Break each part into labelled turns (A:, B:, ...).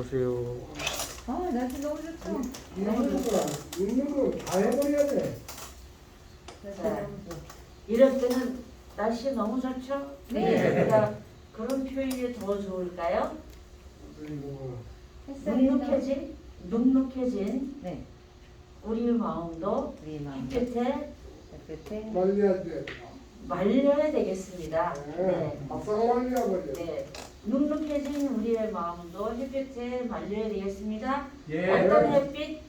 A: 보세요.
B: 날씨 너무 좋죠?
C: 있는 거 다 해버려야 돼.
D: 자, 이럴 때는 날씨 너무 좋죠?
B: 네.
D: 그러니까 그런 표현이 더 좋을까요?
C: 그리고
D: 눅눅해진
B: 네.
D: 우리 마음도
B: 우리 마음
D: 햇볕에
B: 끝에
C: 말려야 돼.
D: 말려야 되겠습니다. 네.
C: 막상 말려버려.
D: 네. 눅눅해진 우리의 마음도 햇볕에 말려야 되겠습니다.
A: 예.
D: 어떤 햇빛?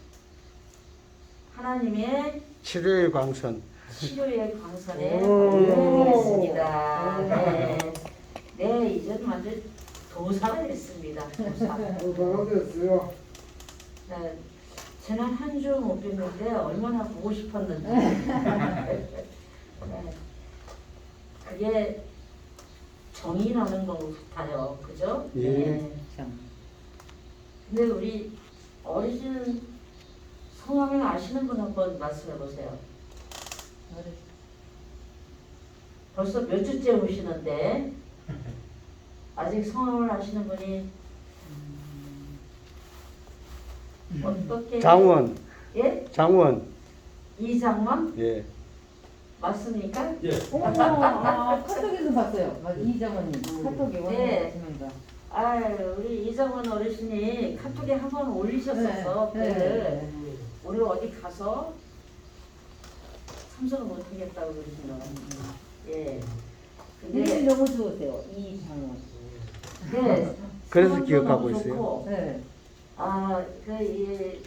D: 하나님의
A: 치료의 광선.
D: 치료의 광선에
C: 오.
D: 말려야 되겠습니다. 네. 네, 이제는 완전 도사가 됐습니다. 도사.
C: 도사가 됐어요.
D: 네, 지난 한 주 못 뵀는데 얼마나 보고 싶었는지. 네. 그게 정이 나는 것 같아요. 그죠?
A: 예.
D: 네.
B: 참.
D: 근데 우리 어르신 성함을 아시는 분 한번 말씀해 보세요. 벌써 몇 주째 오시는데 아직 성함을 아시는 분이 어떻게?
A: 장원.
D: 예?
A: 장원.
D: 이장원?
A: 예.
D: 맞습니까?
E: 예.
B: 카톡에서 봤어요. 이장원님 카톡에
D: 네.
B: 왔습니다.
D: 아유, 우리 이정원 어르신이 카톡에 한 번 올리셨었어.
B: 네.
D: 우리 어디 가서 참석을 못 하겠다고 그러시는 거예요. 예.
B: 이름이
D: 근데
B: 너무 좋으세요. 이장원.
D: 네.
A: 그래서
D: 성함도
A: 기억하고
D: 너무
A: 있어요.
D: 좋고,
B: 네.
D: 이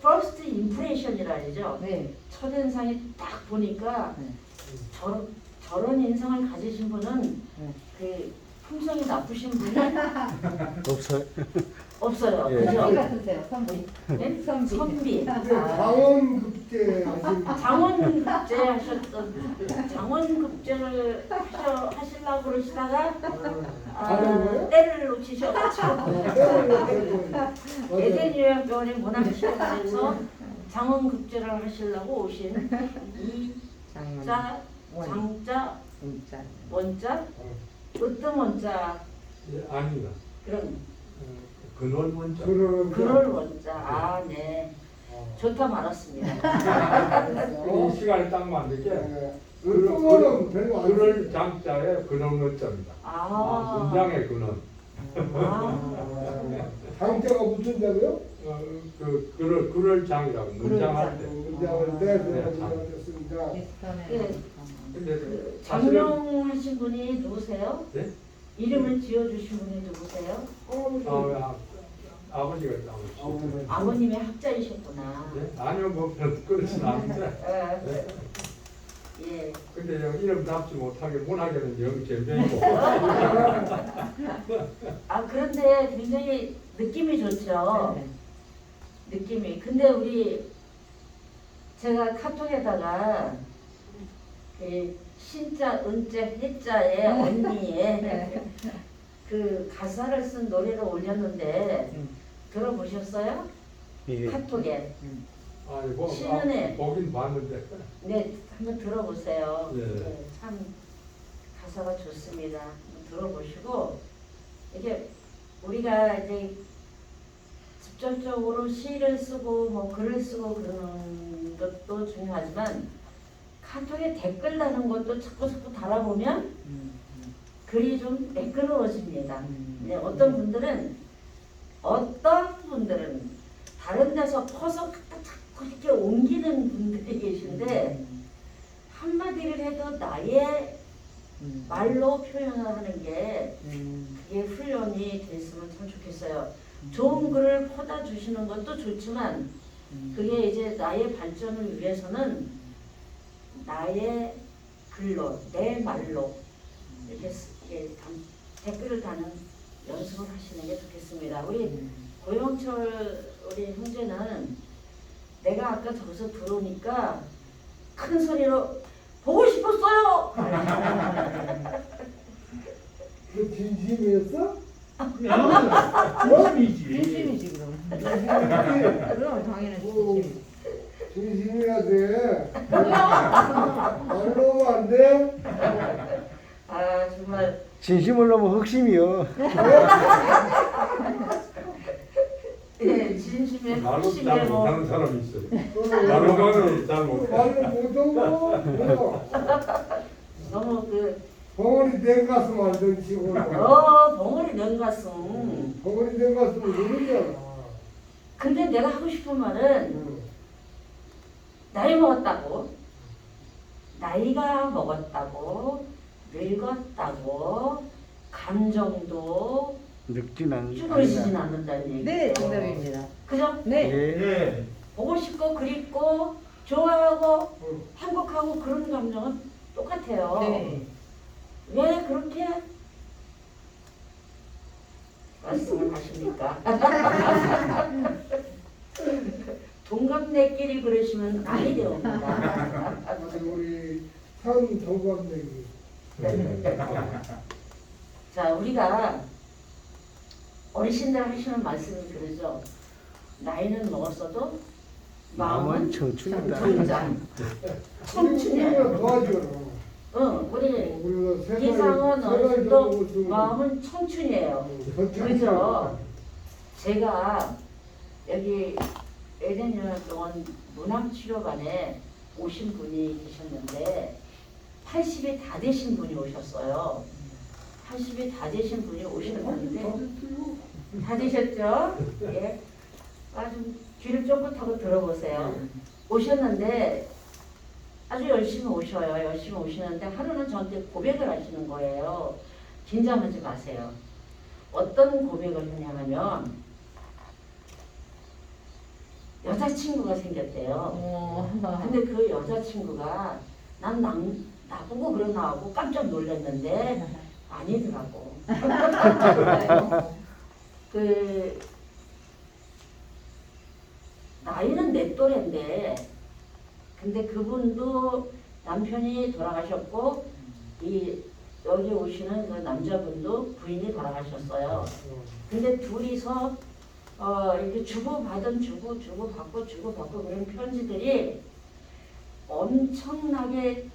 D: first impression이라 그러죠.
B: 네.
D: 첫인상이 딱 보니까
B: 네.
D: 저런 인상을 가지신 분은
B: 네.
D: 그 품성이 나쁘신 분이
A: 없어요.
D: 없어요.
A: 예.
B: 선비
D: 그죠?
B: 같으세요. 선비.
D: 네?
B: 선비.
D: 선비.
C: 근데 강원급제 하신
D: 장원급제 하셨던 장원급제를 하시려고 그러시다가 때를 놓치셔가지고 에덴 요양병원에 문학시험에서 장원급제를 하시려고 오신 이자 장자
B: 진짜.
D: 원자 어떤 원자
E: 예, 아닙니다.
D: 그런
E: 근원 원자.
D: 그럴 원자 네 좋다 말았습니다.
E: 이 시간에 딱 맞게
C: 그거는 별로 안
E: 근원 장자에 근원 원자입니다. 문장의 근원.
C: 장자가 붙은다고요?
E: 그럴 장이라고 문장할 때.
C: 문장을 내서 문장했습니다.
D: 예.
E: 근데
D: 그
E: 사실은
D: 장명하신 분이 누구세요?
E: 네?
D: 이름을 지어주신 분이 누구세요?
E: 아버지가 아버지.
D: 아버님의 학자이셨구나.
E: 네? 아니요 뭐 그렇진 않은데.
D: 예.
E: 근데 영 이름 답지 못하게 문학에는 영 재미있고.
D: 그런데 굉장히 느낌이 좋죠. 느낌이. 근데 우리 제가 카톡에다가 그 신자, 은자, 해자의 언니의 그 가사를 쓴 노래를 올렸는데 들어보셨어요?
A: 예.
D: 카톡에.
E: 아니 뭐
D: 신은혜.
E: 보긴 봤는데.
D: 네, 한번 들어보세요.
E: 네.
D: 네, 참 가사가 좋습니다. 한번 들어보시고 이게 우리가 이제 직접적으로 시를 쓰고 뭐 글을 쓰고 그러는 것도 중요하지만 카톡에 댓글 다는 것도 자꾸 달아보면 글이 좀 매끄러워집니다. 네, 어떤 분들은 다른 데서 퍼서 자꾸 이렇게 옮기는 분들이 계신데 한마디를 해도 나의 말로 표현을 하는 게 그게 훈련이 됐으면 참 좋겠어요. 좋은 글을 퍼다 주시는 것도 좋지만 그게 이제 나의 발전을 위해서는 나의 글로 내 말로 이렇게 댓글을 다는 연습을 하시는 게 좋겠습니다. 우리 고영철 우리 형제는 내가 아까 저기서 들어오니까 큰 소리로 보고 싶었어요.
C: 그 진심이었어?
B: 진심이지 그럼. 그럼 당연히 진심.
C: 진심이야 돼. 말로 안 돼?
D: 정말
A: 진심을 넘어 흑심이요.
E: 말로
D: 훨씬
E: 잘
D: 뭐
E: 못하는 사람이 있어요. 말로만은 잘 못해.
C: 말을 못하고
D: 너무 그
C: 벙어리 된 가슴 알던 식으로
D: 벙어리 낸 가슴.
C: 벙어리 된 가슴을 모르잖아.
D: 근데 내가 하고 싶은 말은 나이 먹었다고, 나이가 먹었다고, 늙었다고, 감정도
A: 늙지는
D: 쭈그러지진 않는다는 얘기죠.
B: 네, 정답입니다.
D: 그죠?
B: 네.
A: 예.
D: 보고 싶고 그립고 좋아하고
C: 응.
D: 행복하고 그런 감정은 똑같아요.
B: 네.
D: 왜 그렇게 말씀을 하십니까? 동갑내끼리 그러시면 아이 되옵니다.
C: 우리 산 동갑내기.
D: 자, 우리가 어르신들 하시는 말씀이 그러죠. 나이는 먹었어도
A: 마음은
D: 마음은
A: 청춘이다.
D: 청장. 청춘이야.
C: 우리가 도와줘.
D: 응, 우리
C: 우리가 세 살,
D: 이상은
C: 세 살
D: 어르신도
C: 정도
D: 마음은 청춘이에요. 그죠? 제가 여기 1년 동안 문항치료반에 오신 분이 계셨는데 80이 다 되신 분이 오셨어요. 80이 다 되신 분이 오셨는데 다 되셨죠? 예. 아주 귀를 쫑긋하고 들어보세요. 오셨는데 아주 열심히 오셔요. 열심히 오시는데 하루는 저한테 고백을 하시는 거예요. 긴장하지 마세요. 어떤 고백을 하냐면 여자친구가 생겼대요. 근데 그 여자친구가 난 나보고 그러나 하고 깜짝 놀랐는데 아니더라고. 그 나이는 내 또래인데 근데 그분도 남편이 돌아가셨고 이 여기 오시는 그 남자분도 부인이 돌아가셨어요. 근데 둘이서 이렇게 주고받은 주고받고 그런 편지들이 엄청나게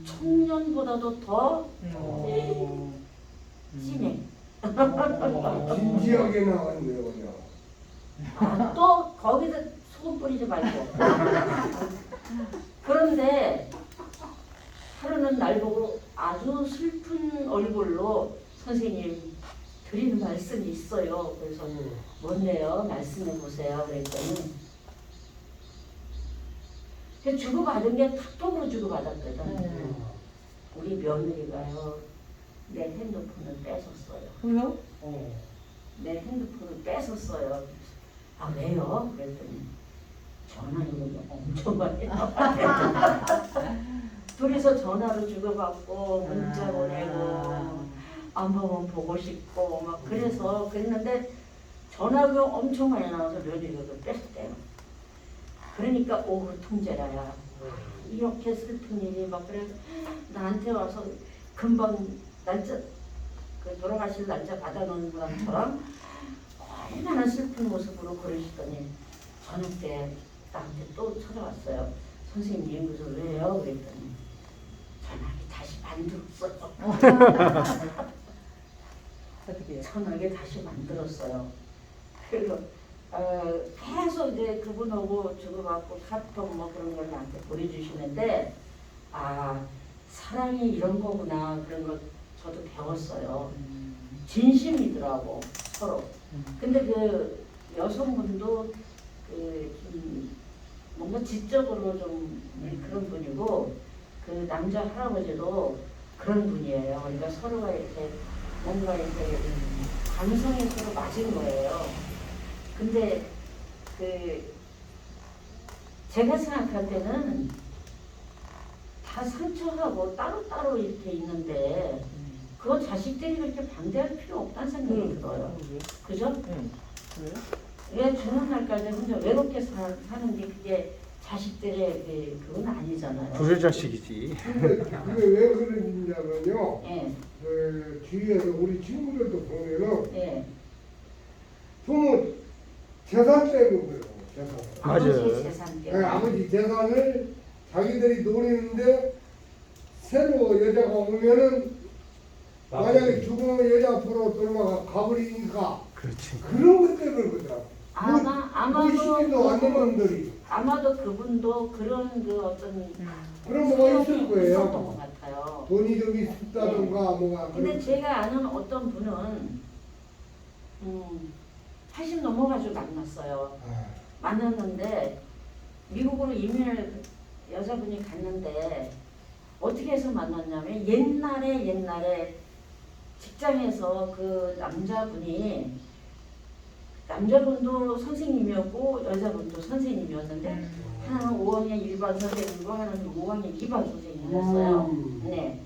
D: 청년보다도 더 진해.
C: 진지하게 나왔네요. 그냥.
D: 또 거기서 소금 뿌리지 말고. 그런데 하루는 날 보고 아주 슬픈 얼굴로 선생님 드리는 말씀이 있어요. 그래서 뭔데요? 말씀해 보세요. 그랬더니 주고받은 게 탁톡으로 주고받았거든. 우리 며느리가요 내 핸드폰을 뺏었어요.
B: 왜요?
D: 내 핸드폰을 뺏었어요. 아 왜요? 그랬더니 전화를 엄청 많이 둘이서 전화로 주고받고 문자 보내고 안 보면 보고 싶고 막 그래서 그랬는데 전화가 엄청 많이 나와서 며느리가 그걸 뺐대요. 그러니까 오후 통제라야 이렇게 슬픈 일이 막 그래서 나한테 와서 금방 날짜 그 돌아가실 날짜 받아놓은 사람처럼 얼마나 슬픈 모습으로 그러시더니 저녁 때 나한테 또 찾아왔어요. 선생님 그래서 왜요? 그랬더니 전화기 다시 만들었어요.
B: 어떻게?
D: 전화기 다시 만들었어요. 그래서 계속 이제 그분하고 주고받고 카톡 뭐 그런 걸 나한테 보내주시는데 아 사랑이 이런 거구나 그런 걸 저도 배웠어요. 진심이더라고 서로. 근데 그 여성분도 좀 뭔가 지적으로 좀 그런 분이고 그 남자 할아버지도 그런 분이에요. 그러니까 서로가 이렇게 뭔가 이렇게 감성이 서로 맞은 거예요. 근데 그 제가 생각할 때는 다 상처하고 따로따로 이렇게 있는데 그거 자식들이 그렇게 반대할 필요 없다는 생각이 들어요. 그죠? 왜 주는 날까지 혼자 외롭게 사는데 그게 자식들의 그건 아니잖아요.
A: 부자자식이지.
C: 근데 그게 왜 그러냐면요.
D: 예,
C: 그 주위에서 우리 친구들도 보면은
D: 예.
C: 부모 재산 빼고 그래요. 재산.
A: 맞아요.
D: 아버지 재산
C: 네,
D: 때문에.
C: 아버지 재산을 자기들이 노리는데 새로 여자가 오면은 만약에 죽으면 여자 앞으로 돌아가 가버리니까
A: 그렇지.
C: 그런 것 때문에 그러더라고. 무시지도 않는 놈들이.
D: 아마도 그분도 그런 그 어떤
C: 그런 뭐가 있을
D: 있었던
C: 거예요.
D: 것 같아요.
C: 돈이 좀 있다던가 뭐가.
D: 근데
C: 그런-
D: 제가 아는 어떤 분은 80 넘어가지고 만났어요.
C: 아,
D: 만났는데 미국으로 이민을 여자분이 갔는데 어떻게 해서 만났냐면 옛날에 직장에서 그 남자분도 선생님이었고 여자분도 선생님이었는데 하나는 5학년 일반 선생님이고 하나는 5학년 2반 선생님이었어요. 네.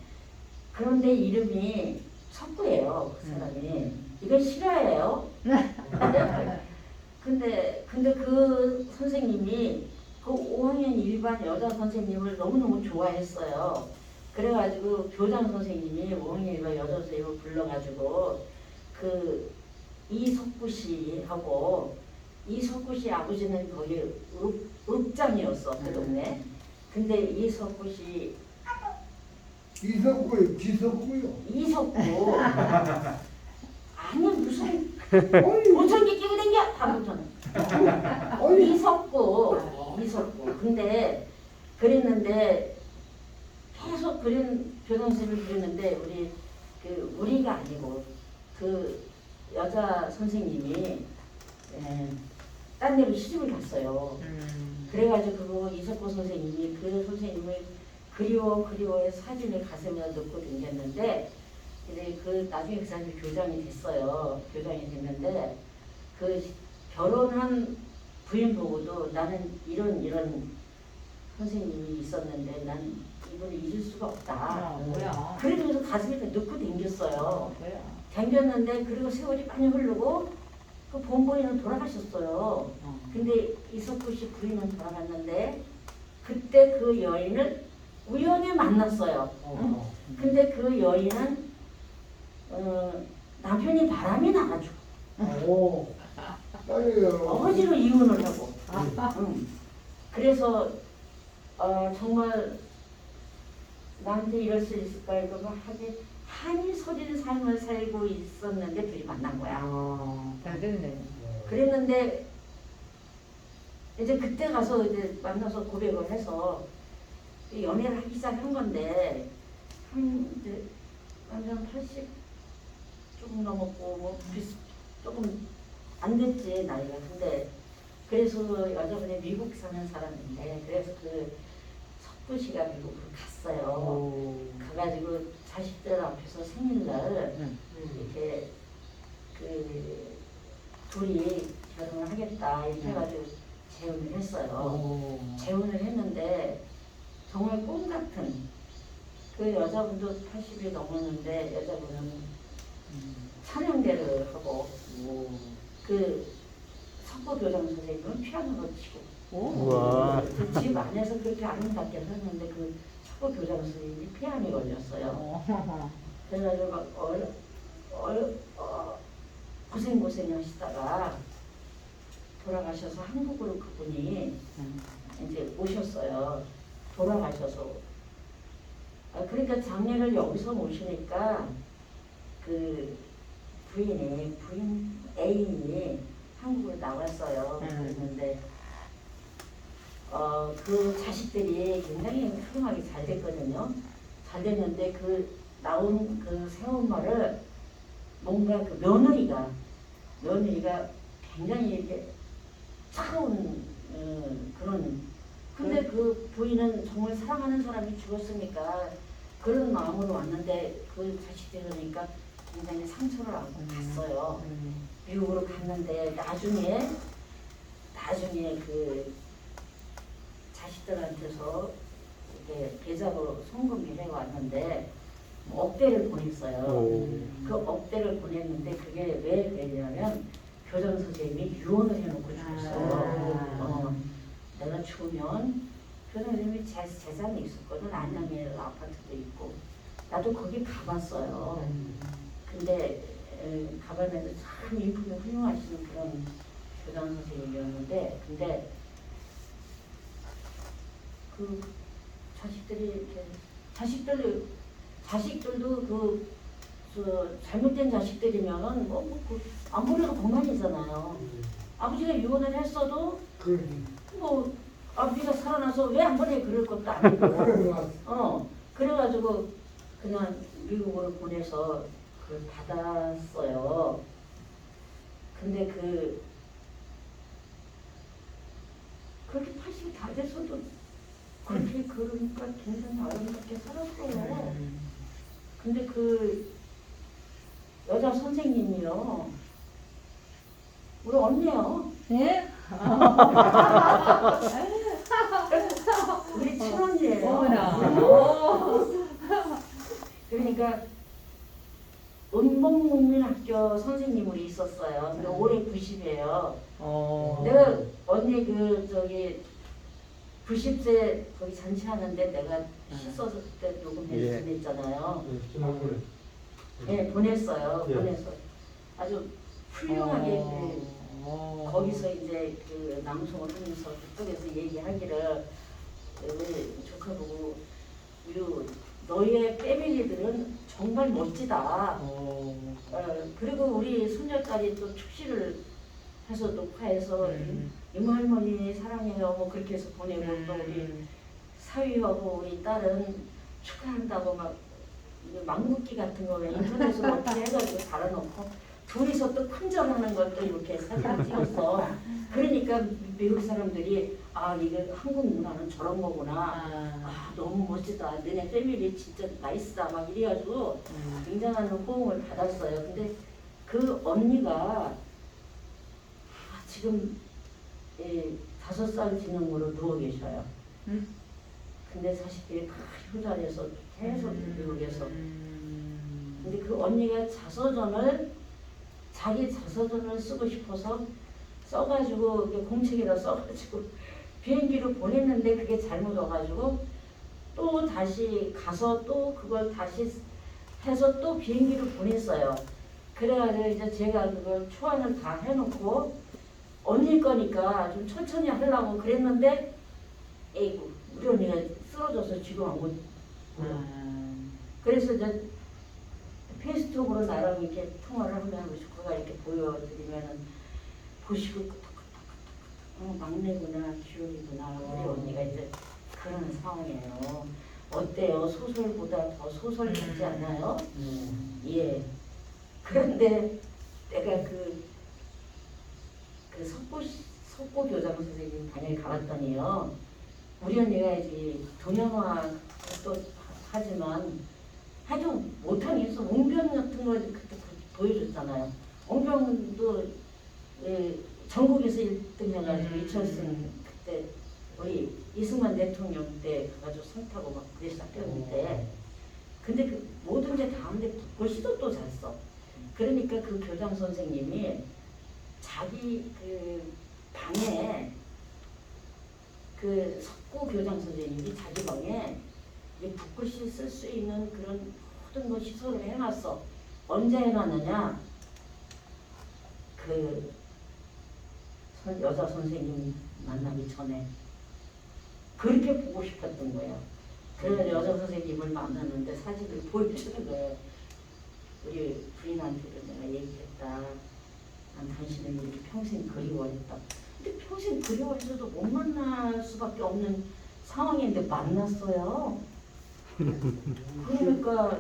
D: 그런데 이름이 석구예요. 그 사람이. 이건 실화예요. 근데 그 선생님이 그 5학년 일반 여자 선생님을 너무너무 좋아했어요. 그래가지고 교장 선생님이 5학년 일반 여자 선생님을 불러가지고 그 이석구 씨하고 이석구 씨 아버지는 거기 읍장이었어 그 동네. 근데 이석구 씨
C: 이석구요, 지석구요.
D: 이석구 아니 무슨
C: 아니,
D: 보청기 끼고 댕겨 다부터는
C: 아니,
D: 이석구. 근데 그랬는데 계속 교장 선생님을 그랬는데 우리가 아니고 그 여자 선생님이 딴 데로 시집을 갔어요. 그래가지고 이석구 선생님이 그 선생님을 그리워해서 사진을 가슴에 넣고 댕겼는데 그 나중에 그 사람이 교장이 됐어요. 교장이 됐는데 그 결혼한 부인 보고도 나는 이런 선생님이 있었는데 난 이분을 잊을 수가 없다.
B: 뭐야?
D: 그러면서 가슴에 넣고 댕겼어요.
B: 뭐야?
D: 댕겼는데 그리고 세월이 많이 흐르고 그 본부인은 돌아가셨어요. 근데 이석구 씨 부인은 돌아갔는데 그때 그 여인을 우연히 만났어요. 근데 그 여인은 남편이 바람이 나가지고
C: 오, 딸이요.
D: 어거지로 이혼을 하고 그래서 정말 나한테 이럴 수 있을까 이러고 한이 서린 삶을 살고 있었는데 둘이 만난 거야.
B: 잘 됐네.
D: 그랬는데 이제 그때 가서 이제 만나서 고백을 해서 연애를 하기 시작한 건데 이제 완전 80 조금 넘었고 뭐 조금 안 됐지 나이가. 근데 그래서 여자분이 미국 사는 사람인데 그래서 그 석구 씨가 미국으로 갔어요. 가가지고 자식들 앞에서 생일날 이렇게 그 둘이 결혼을 하겠다 이렇게 해가지고 재혼을 했어요. 재혼을 했는데 정말 꿈 같은 그 여자분도 80이 넘었는데 여자분은 찬양대를 하고 그 석구 교장 선생님은 피아노를 치고
A: 우와.
D: 그 집 안에서 그렇게 아름답게 했는데 그 석구 교장 선생님이 피아노에 걸렸어요. 그래가지고 막 고생 하시다가 돌아가셔서 한국으로 그분이 이제 오셨어요. 돌아가셔서. 그러니까 장례를 여기서 모시니까 그 부인 애인이 한국으로 나왔어요. 그랬는데 그 자식들이 굉장히 훌륭하게 잘 됐거든요. 잘 됐는데 그 나온 그 새엄마를 뭔가 그 며느리가 굉장히 이렇게 차가운 그런. 근데 그 부인은 정말 사랑하는 사람이 죽었으니까 그런 마음으로 왔는데 그 자식들이니까 굉장히 상처를 안고 갔어요. 미국으로 갔는데 나중에 그 자식들한테서 이렇게 계좌로 송금을 해왔는데 억대를 보냈어요. 그 억대를 보냈는데 그게 왜 그랬냐면 교장 선생님이 유언을 해놓고 죽었어요. 내가 죽으면 교장 선생님이 재산이 있었거든. 안양에 아파트도 있고 나도 거기 가봤어요. 근데 가봤는데 참 이쁘게 훌륭하시는 그런 교장 선생님이었는데 근데 그 자식들이 이렇게 자식들도 그 잘못된 자식들이면은 아무래도 건강이잖아요. 아버지가 이혼을 했어도
C: 그,
D: 뭐 아버지가 살아나서 왜 한 번에 그럴 것도 아니고 그래가지고 그냥 미국으로 보내서 그걸 받았어요. 근데 그렇게 80이 다 돼서도 그렇게 그러니까 굉장히 아름답게 살았어요. 근데 그 여자 선생님이요. 우리 언니요.
B: 네?
D: 우리 친언니예요.
B: 어머나.
D: 그러니까 은봉국민학교 선생님으로 있었어요. 근데 올해 90이에요. 내가 언니 90세 거기 잔치하는데 내가 씻어서 그때
A: 예.
D: 녹음했잖아요.
E: 지난번에.
D: 네, 보냈어요.
E: 예.
D: 보냈어. 아주 훌륭하게 거기서 이제 그 낭송을 하면서 그쪽에서 얘기하기를 우리 조카 보고 너희의 패밀리들은 정말 멋지다. 그리고 우리 손녀딸이 또 축시를 해서 녹화해서 이모 할머니 사랑해요 뭐 그렇게 해서 보내고 또 우리 사위하고 우리 딸은 축하한다고 막 망국기 같은 거 왜 인터넷으로 어떻게 해가지고 달아놓고 둘이서 또 큰절하는 걸 또 이렇게 사진 찍었어. 그러니까 미국 사람들이 아 이게 한국 문화는 저런 거구나. 아 너무 멋지다. 너네 패밀리 진짜 나이스다. 막 이래가지고 굉장한 호응을 받았어요. 근데 그 언니가 지금 5살 지능으로 누워 계셔요. 근데 40대에 다 효자에서 계속 미국에서. 근데 그 언니가 자기 자서전을 쓰고 싶어서 써가지고 공책에다 써가지고 비행기로 보냈는데 그게 잘못 와가지고 또 다시 가서 또 그걸 다시 해서 또 비행기로 보냈어요. 그래가지고 이제 제가 그걸 초안을 다 해놓고 언니 거니까 좀 천천히 하려고 그랬는데 에이구 우리 언니가 쓰러져서 지금 안 못. 그래서 이제 페이스톡으로 나랑 이렇게 통화를 하면 조카가 이렇게 보여드리면은 보시고 막내구나 기운이구나 우리 언니가 이제 그런 상황이에요. 어때요? 소설보다 더 소설 같지 않나요? 예. 그런데 내가 그 석고 교장 선생님 방에 가봤더니요. 우리 언니가 이제 동양화도 하지만 하도 못하겠어. 옹변 같은 거 그때 보여줬잖아요. 옹변도 전국에서 1등 해가지고 이철승 그때 우리 이승만 대통령 때 가가지고 상 타고 막 그래서 학교였는데 근데 그 뭐든지 다 하는데 글씨도 또 잘 써. 그러니까 그 교장 선생님이 자기 그 방에 그 석고 교장 선생님이 자기 방에 붓글씨 쓸 수 있는 그런 모든 거 시설을 해놨어. 언제 해놨느냐? 그 여자 선생님 만나기 전에 그렇게 보고 싶었던 거예요. 그래서 여자 선생님을 만났는데 사진을 보여주는 거예요. 우리 부인한테도 내가 얘기했다. 난 당신을 이렇게 평생 그리워했다. 근데 평생 그리워해서도 못 만날 수밖에 없는 상황인데 만났어요. 그러니까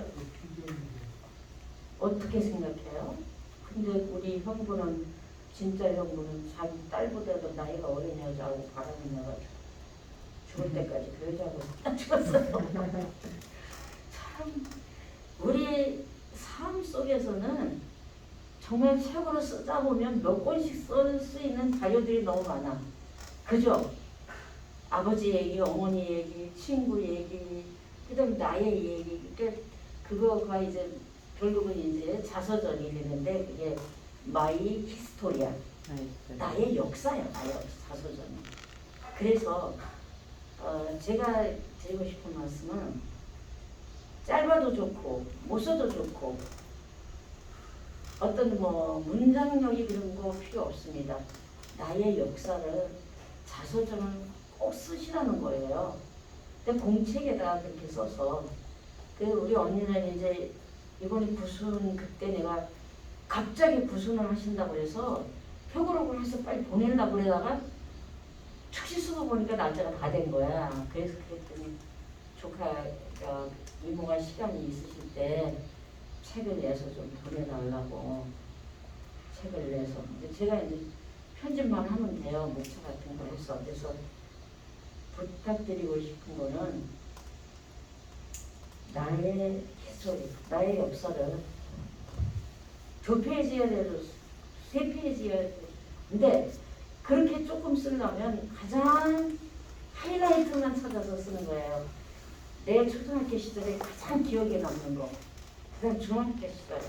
D: 어떻게 생각해요? 근데 우리 형부는 진짜 형부는 자기 딸보다도 나이가 어린 여자하고 바람이 나가지고 죽을 때까지 그 여자하고 딱 죽었어요. 참 우리 삶 속에서는 정말 책으로 쓰다 보면 몇 권씩 쓸 수 있는 자료들이 너무 많아. 그죠? 아버지 얘기, 어머니 얘기, 친구 얘기, 그다음 나의 얘기. 그러니까 그거가 이제 결국은 이제 자서전이 되는데 그게 마이 히스토리야. 나의 역사야, 나의 자서전이. 그래서 제가 드리고 싶은 말씀은 짧아도 좋고 못 써도 좋고 어떤 뭐 문장력이 그런 거 필요 없습니다. 나의 역사를 자서전을 꼭 쓰시라는 거예요. 근데 공책에다 그렇게 써서 그 우리 언니는 이제 이번에 구순 그때 내가 갑자기 구순을 하신다고 해서 표고록을 해서 빨리 보내려고 그러다가 즉시 쓰고 보니까 날짜가 다 된 거야. 그래서 그랬더니 조카 이모가 시간이 있으실 때 책을 내서 좀 보내달라고 책을 내서 이제 제가 이제 편집만 하면 돼요. 목차 같은 거 해서. 그래서 부탁드리고 싶은 거는 나의 히스토리, 나의 역사를 2페이지여도 3페이지여도 근데 그렇게 조금 쓰려면 가장 하이라이트만 찾아서 쓰는 거예요. 내 초등학교 시절에 가장 기억에 남는 거, 그 다음 중학교 시절에,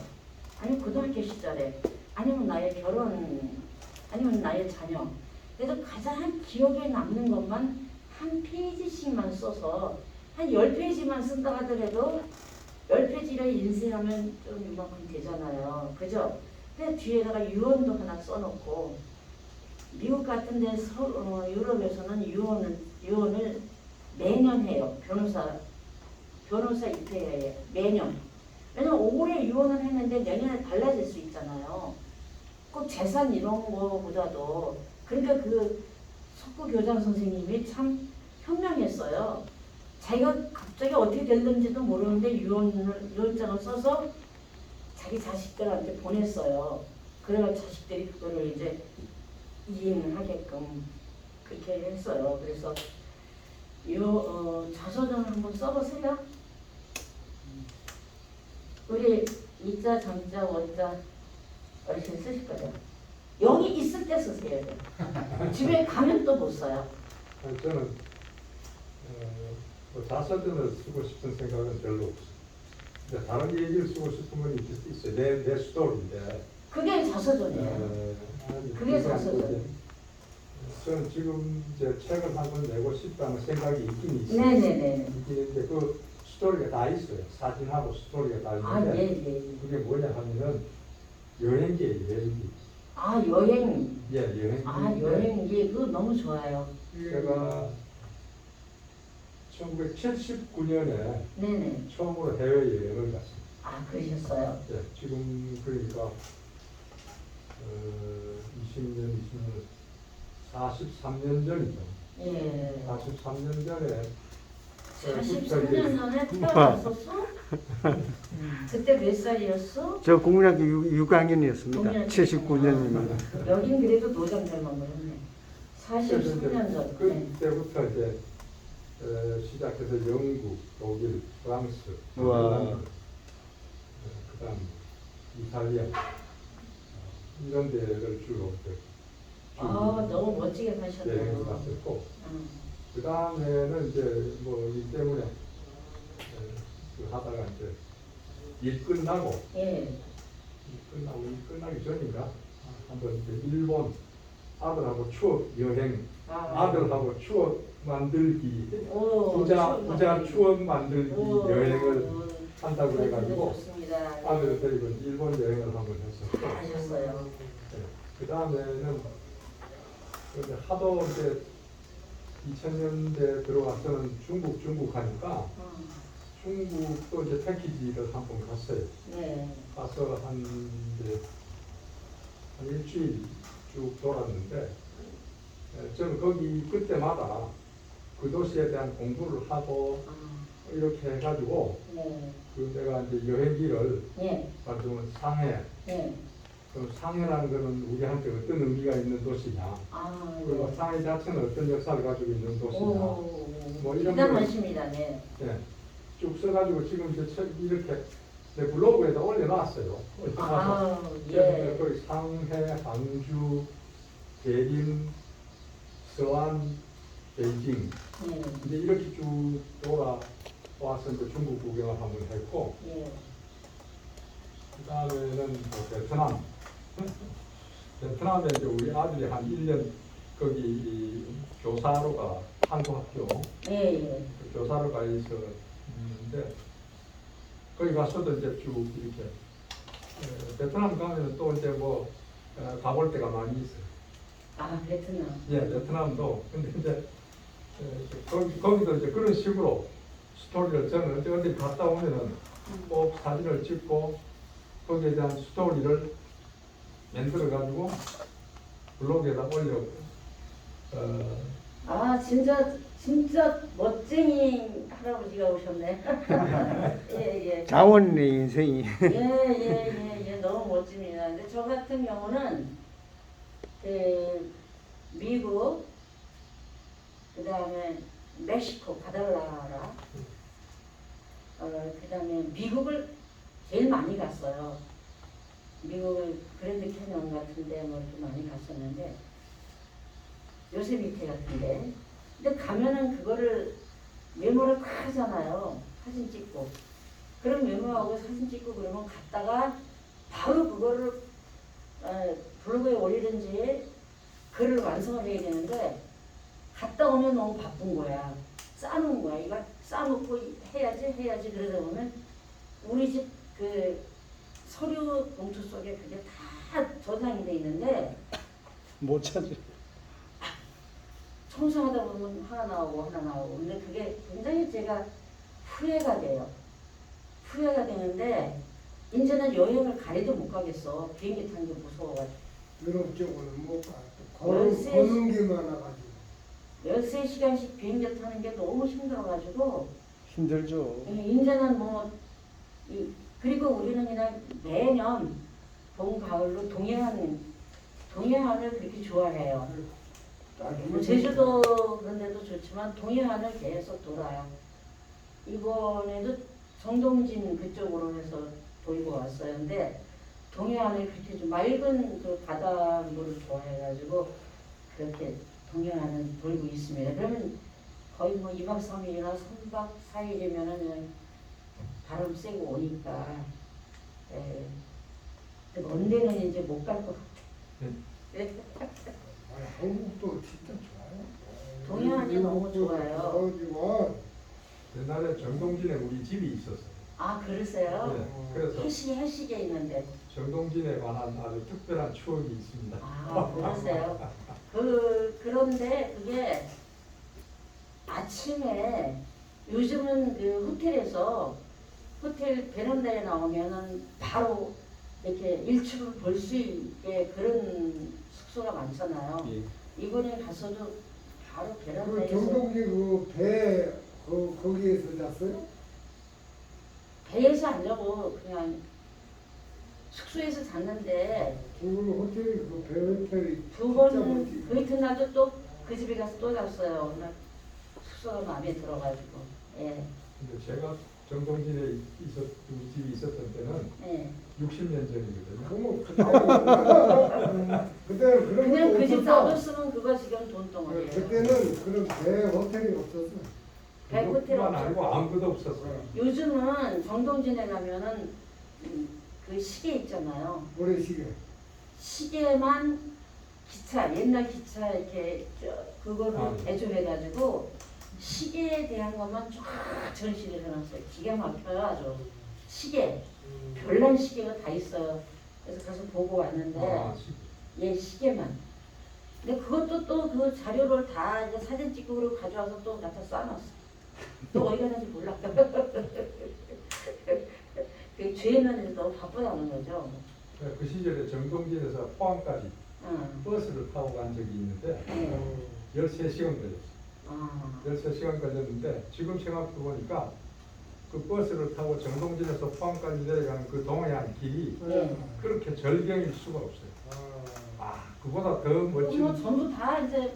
D: 아니면 고등학교 시절에, 아니면 나의 결혼, 아니면 나의 자녀. 그래서 가장 기억에 남는 것만 한 페이지씩만 써서 한 10페이지만 쓴다 하더라도 10페이지를 인쇄하면 좀 이만큼 되잖아요. 그죠? 근데 뒤에다가 유언도 하나 써놓고 미국 같은 데 유럽에서는 유언을 매년 해요. 변호사 입회에 매년. 왜냐면 올해 유언을 했는데 내년에 달라질 수 있잖아요. 꼭 재산 이런 거보다도 그러니까 그 석구 교장 선생님이 참 현명했어요. 자기가 갑자기 어떻게 됐는지도 모르는데 유언장을 써서 자기 자식들한테 보냈어요. 그래서 자식들이 그거를 이제 이행을 하게끔 그렇게 했어요. 그래서 자서전을 한번 써보세요. 우리 이자, 잠자, 원자 어르신 쓰실 거예요. 여기 있을 때 쓰세요. 집에 가면 또 못 써요.
E: 저는 뭐 자서전을 쓰고 싶은 생각은 별로 없어요. 근데 다른 얘기를 쓰고 싶은 건 있어요. 내 스토리인데.
D: 그게 자서전이에요. 그게 자서전.
E: 저는 지금 이제 책을 한 권 내고 싶다는 생각이 있긴 있어요.
D: 네네네.
E: 있긴 있는데 그 스토리가 다 있어요. 사진하고 스토리가 다 있는데
D: 예.
E: 그게 뭐냐 하면은 여행기예요. 여행기.
D: 여행.
E: 예, 여행기.
D: 여행기 그거 너무 좋아요.
E: 제가 1979년에
D: 네네.
E: 처음으로 해외여행을 갔습니다.
D: 그러셨어요.
E: 예, 지금 그러니까 20년, 43년 전이죠.
D: 예.
E: 43년 전에
D: 43년 전에 태어났었어? 그때 몇 살이었어?
A: 저 국민학교 6학년이었습니다. 79년이면.
D: 여긴 그래도 노장 닮은 거였네. 43년 전. 네.
E: 그때부터 이제 시작해서 영국, 독일, 프랑스,
A: 와.
E: 그다음 이탈리아 이런 데를 주로
D: 너무 멋지게
E: 여행을
D: 가셨네요.
E: 갔었고 그 다음에는 이제 뭐 일 때문에 하다가 이제 일 끝나고
D: 예.
E: 일 끝나기 전인가 한번 이제 일본 아들하고 추억 여행 아들하고 추억 만들기 부자 추억 만들기 여행을 한다고 해가지고
D: 좋습니다.
E: 아들을 데리고 일본 여행을 한번 했었고
D: 하셨어요.
E: 그 다음에는 하도 이제 2000년대 들어와서는 중국 하니까 중국도 이제 패키지를 한번 갔어요.
D: 네.
E: 가서 한 일주일 쭉 돌았는데 저는 거기 그때마다 그 도시에 대한 공부를 하고 이렇게 해가지고
D: 네.
E: 그 내가 이제 여행기를
D: 네.
E: 가지고 상해
D: 네.
E: 그럼 상해라는 거는 우리한테 어떤 의미가 있는 도시냐 그리고 상해 자체는 어떤 역사를 가지고 있는 도시냐 뭐 이런 거
D: 대단하십니다. 네.
E: 쭉 써가지고 지금 이제 책 이렇게 내 블로그에다 올려놨어요.
D: 예.
E: 거기 상해, 항주, 대림, 서안, 베이징
D: 네.
E: 이제 이렇게 쭉 돌아와서 이제 중국 구경을 한번 했고
D: 예.
E: 그 다음에는 뭐 베트남 베트남에 이제 우리 아들이 한 1년 거기 교사로 가 한국 학교
D: 예.
E: 교사로 가 있었는데 거기 가서도 이제 쭉 이렇게 베트남 가면 또 이제 뭐 가볼 데가 많이 있어요.
D: 베트남.
E: 예, 베트남도 근데 이제 거기도 이제 그런 식으로 스토리를 저는 어디 갔다 오면은 꼭 사진을 찍고 거기에 대한 스토리를 만들어 가지고 블로그에다 올려.
D: 아 진짜 멋쟁이 할아버지가 오셨네. 예.
A: 자원의 인생이.
D: 예, 너무 멋집니다. 근데 저 같은 경우는 그 미국, 그 다음에 멕시코 바달라라, 그 다음에 미국을 제일 많이 갔어요. 미국을 그랜드 캐년 같은데 뭐 좀 많이 갔었는데 요세미테 같은데. 근데 가면은 그거를 메모를 막 하잖아요. 사진 찍고. 그럼 메모하고 사진 찍고 그러면 갔다가 바로 그거를 블로그에 올리든지 글을 완성을 해야 되는데 갔다 오면 너무 바쁜 거야. 싸놓은 거야. 이거 싸놓고 해야지 그러다 보면 우리 집 그 서류 봉투 속에 그게 다 저장이 돼 있는데
A: 못 찾아.
D: 청소하다 보면 하나 나오고 근데 그게 굉장히 제가 후회가 돼요. 후회가 되는데 이제는 여행을 가리도 못 가겠어. 비행기 타는 게 무서워가지고.
C: 유럽 쪽으로는 못 가.
D: 열세
C: 걷는 게 많아가지고.
D: 13시간씩 비행기 타는 게 너무 힘들어가지고
A: 힘들죠.
D: 이제는 그리고 우리는 그냥 매년 봄, 가을로 동해안을 그렇게 좋아해요. 뭐 제주도 그런 데도 좋지만 동해안을 계속 돌아요. 이번에도 정동진 그쪽으로 해서 돌고 왔어요. 근데 동해안을 그렇게 좀 맑은 그 바닷물을 좋아해가지고 그렇게 동해안을 돌고 있습니다. 그러면 거의 뭐 2박 3일이나 3박 4일이면은 그냥 바람 쐬고 오니까 먼 데는 이제 못 갈 것 같아요.
C: 한국도 진짜 좋아요.
D: 동해안이 너무 좋아요.
C: 좋아지만
E: 옛날에 정동진에 우리 집이 있었어요.
D: 아 그러세요?
E: 네, 그래서
D: 해시계 있는데.
E: 정동진에 관한 아주 특별한 추억이 있습니다.
D: 아 그러세요? 그런데 그게 아침에 요즘은 그 호텔 베란다에 나오면은 바로 이렇게 일출을 볼 수 있게 그런 숙소가 많잖아요.
A: 예.
D: 이번에 가서도 바로
C: 그
D: 베란다에서
C: 경동기 배 거기에서 잤어요?
D: 배에서 안 자고 그냥 숙소에서 잤는데
C: 지금 호텔이 배 호텔이
D: 두 번
C: 진짜 멋지고.
D: 그 이튿날도 또 그 집에 가서 또 잤어요. 나 숙소가 마음에 들어가지고. 예.
E: 근데 제가 정동진에 우리 집이 있었던 때는
D: 예.
E: 60년 전이거든요.
C: 그럼 그때 그런
D: 그냥
C: 것도
D: 그 집
C: 없었어.
D: 싸줬으면 그거 지금 돈덩어리예요.
C: 그때는 그런 배 호텔이 없었어.
D: 배 호텔
E: 그것뿐만 아니고
D: 없었고.
E: 아무것도 없었어요.
D: 요즘은 정동진에 가면은 그 시계 있잖아요.
C: 모래시계.
D: 시계만 기차 옛날 기차 이렇게 그거를
E: 아.
D: 대조해가지고 시계에 대한 것만 쫙 전시를 해놨어요. 기가 막혀요 아주. 시계 별난 시계가 다 있어요. 그래서 가서 보고 왔는데 얘 시계만. 근데 그것도 또 그 자료를 다 이제 사진 찍고 그러고 가져와서 또 갖다 쌓아놨어. 또 어디 갔는지 몰라. 그 죄는 이제 너무 바쁘다는 거죠.
E: 그 시절에 정동진에서 포항까지
D: 응.
E: 버스를 타고 간 적이 있는데
D: 네.
E: 13시간 걸렸어요.
D: 아.
E: 13시간 걸렸는데 지금 생각해보니까 그 버스를 타고 정동진에서 포항까지 내려가는 그 동해안 길이
D: 네.
E: 그렇게 절경일 수가 없어요. 아, 그보다 더
D: 뭐
E: 멋진
D: 전부 다 이제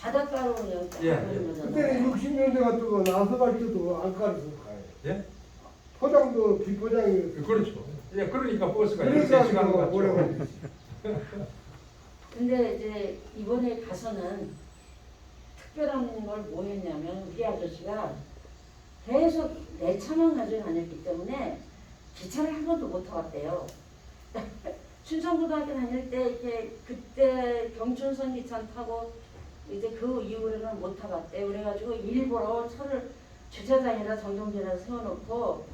D: 바닷가로 그냥 쫙
E: 예,
D: 그런
E: 예.
D: 거잖아요.
C: 그때는 60년대 같은 거 나서갈 때도 안가르서 가요.
E: 예?
C: 포장도 비포장이.
E: 그렇죠. 예, 그러니까 버스가
C: 그러니까
E: 13시간
C: 그거
E: 갔죠.
C: 오래 걸리지.
D: 근데 이제 이번에 가서는 특별한 걸 뭐 했냐면 우리 아저씨가 계속 내 차만 가지고 다녔기 때문에 기차를 한 번도 못 타봤대요. 춘천고등학교 다닐 때 이렇게 그때 경춘선 기차 타고 이제 그 이후로는 못 타봤대. 그래가지고 일부러 차를 주차장에다 정동진에다 세워놓고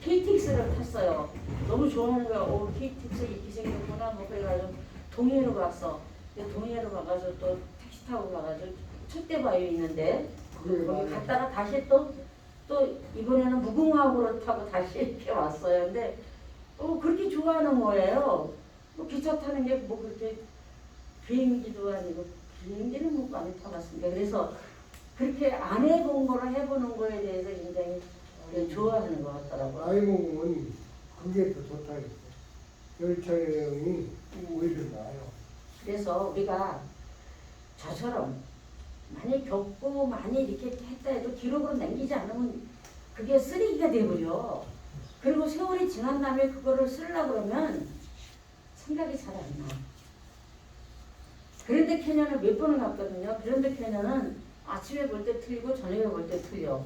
D: KTX를 탔어요. 너무 좋아하는 거야. 오, KTX 이렇게 생겼구나. 뭐 그래가지고 동해로 갔어. 근데 동해로 가가지고 또 택시 타고 가가지고 촛대바위에 있는데 거기 갔다가 다시 또 이번에는 무궁화호로 타고 다시 이렇게 왔어요. 근데 그렇게 좋아하는 거예요. 뭐 기차 타는 게 뭐 그렇게 비행기도 아니고 비행기는 못 많이 타봤습니다. 그래서 그렇게 안 해본 거를 해보는 거에 대해서 굉장히 좋아하는 것 같더라고요.
C: 나이 먹으면 그게 더 좋다. 열차 여행이 오히려 나아요.
D: 그래서 우리가 저처럼 많이 겪고 많이 이렇게 했다 해도 기록으로 남기지 않으면 그게 쓰레기가 돼버려. 그리고 세월이 지난 다음에 그거를 쓰려고 그러면 생각이 잘 안 나. 그랜드 캐년을 몇 번을 갔거든요. 그랜드 캐년은 아침에 볼 때 틀리고 저녁에 볼 때 틀려.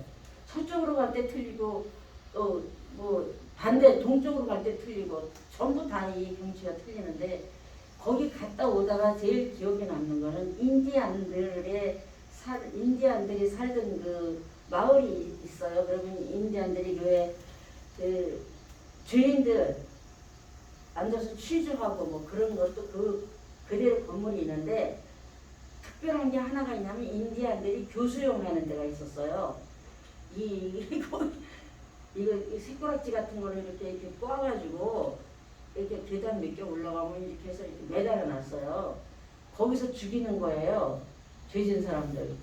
D: 서쪽으로 갈 때 틀리고 또 뭐 반대 동쪽으로 갈 때 틀리고 전부 다 이 경치가 틀리는데 거기 갔다 오다가 제일 기억에 남는 거는 인디안들이 살던 그 마을이 있어요. 그러면 인디안들이 그 주인들 앉아서 취조하고 뭐 그런 것도 그대로 건물이 있는데 특별한 게 하나가 있냐면 인디안들이 교수용 하는 데가 있었어요. 이거 새꼬락지 같은 거를 이렇게 꼬아가지고 이렇게 계단 몇 개 올라가면 이렇게 해서 이렇게 매달아 놨어요. 거기서 죽이는 거예요. 죄진 사람들.